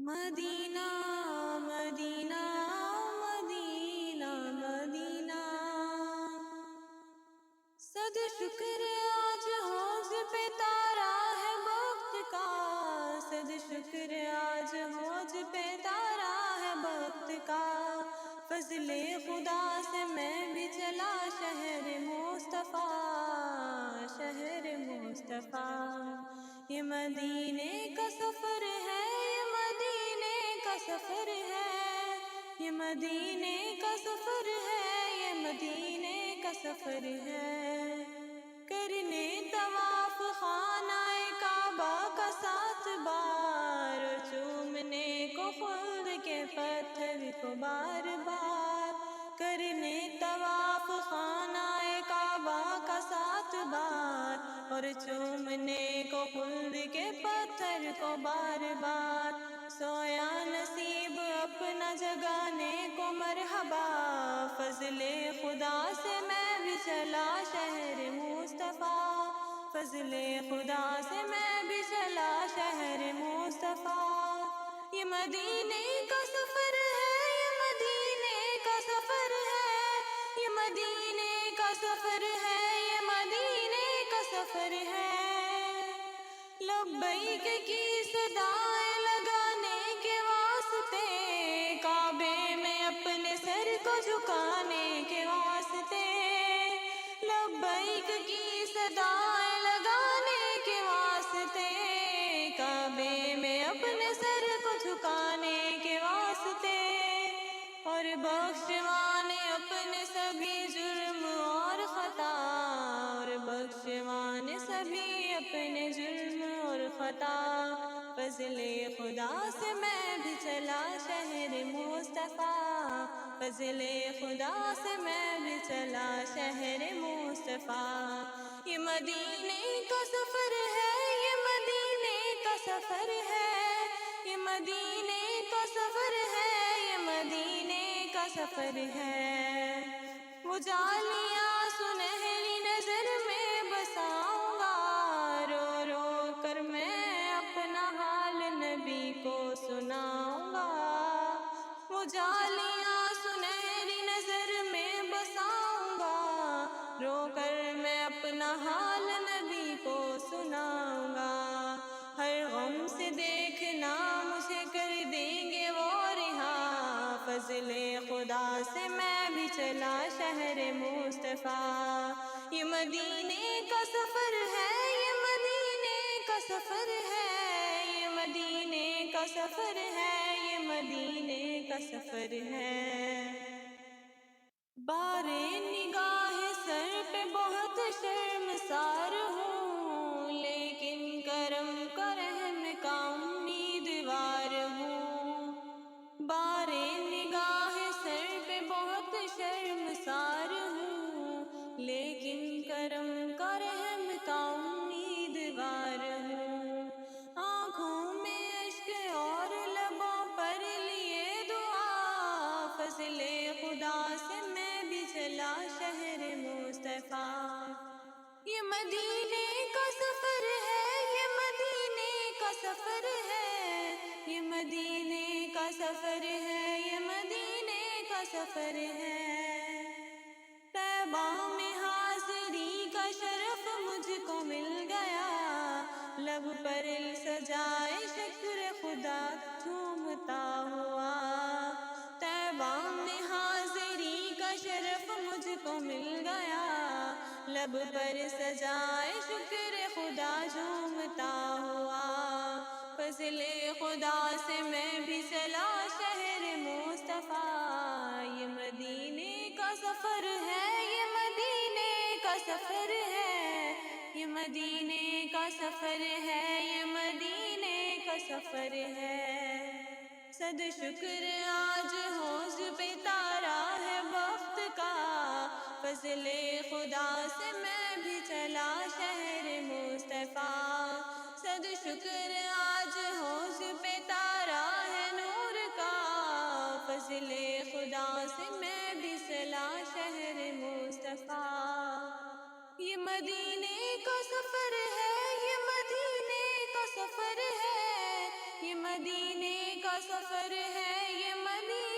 مدینہ مدینہ مدینہ مدینہ، صد شکر آج حوض پہ تارا ہے وقت کا، صد شکر آج حوض پہ تارا ہے وقت کا، فضل خدا سے میں بھی چلا شہر مصطفیٰ، شہر مصطفیٰ، یہ مدینے کا سفر ہے، یہ مدینے کا سفر ہے، یہ مدینے کا سفر ہے، یہ مدینے کا سفر ہے، کرنے طواف خانہ کعبہ کا 7 بار، چومنے کو خلد کے پتھر کو بار بار، کرنے طواف خانہ کعبہ کا 7 بار، اور چومنے کو خلد کے پتھر کو بار بار، سویا نصیب اپنا جگانے کو مرحبا، فضل خدا سے میں بھی چلا شہر مصطفیٰ، فضل خدا سے میں بھی چلا شہر مصطفیٰ، یہ مدینے کا سفر ہے، یہ مدینے کا سفر ہے، یہ مدینے کا سفر ہے، یہ مدینے کا سفر ہے، لبیک کی صدائیں لگانے کے واسطے، کعبے میں اپنے سر کو جھکانے کے واسطے، لبیک کی صدائیں لگانے کے واسطے، کعبے میں اپنے سر کو جھکانے کے واسطے، اور بخشوانے اپنے سبھی جرم اور خطا، اور بخشوانے سبھی اپنے جرم اور خطا، فضل خدا سے میں بھی چلا شہر مصطفیٰ، فضل خدا سے میں بھی چلا شہر مصطفیٰ، یہ مدینے کا سفر ہے، یہ مدینے کا سفر ہے، یہ مدینے کا سفر ہے، یہ مدینے کا سفر ہے، وہ جالیاں سنہری نظر میں بساؤں گا، رو رو کر میں اپنا حال نبی کو سناؤں گا، وہ جالیاں سنہری نظر میں بساؤں گا، رو کر میں اپنا حال نبی کو سناؤں گا، ہر غم سے دیکھنا مجھے کر دیں گے وہ رہا، فضل خدا سے میں بھی چلا شہر مصطفیٰ، یہ مدینے کا سفر ہے، یہ مدینے کا سفر ہے، یہ مدینے کا سفر ہے، یہ مدینے کا سفر ہے، بارے نگاہ سر پہ بہت شرمسار ہوں، لیکن کرم کا رحم کا امیدوار ہوں، بارے نگاہ سر پہ بہت شرمسار ہوں، لیکن کرم کا رحم کا امیدوار ہوں، آنکھوں میں اشک اور لبوں پر لیے دعا، فضل خدا سے میں بھی چلا شہر مصطفیٰ، یہ مدینے کا سفر ہے، یہ مدینے کا سفر ہے، یہ مدینے کا سفر ہے، یہ مدینے کا سفر ہے، طیبہ میں حاضری کا شرف مجھ کو مل گیا، لب پر سجائے شکر خدا جھومتا ہوا، طیبہ میں حاضری کا شرف مجھ کو مل گیا، لب پر سجائے شکر خدا جھومتا ہوا، فضل خدا سے میں بھی چلا شہر مصطفیٰ، یہ مدینے کا سفر ہے، یہ مدینے کا سفر ہے، یہ مدینے کا سفر ہے، یہ مدینے کا سفر ہے، صد شکر آج حوض پہ تارا ہے وقت کا، فضل خدا سے میں بھی چلا شہر مصطفیٰ، صد شکر آج حوض پہ تارا ہے نور کا، فضل خدا سے میں بھی چلا شہر مصطفیٰ، یہ مدینے کا سفر ہے، یہ مدینے کا سفر ہے، یہ مدینے زندگی کا سفر ہے یہ مدینہ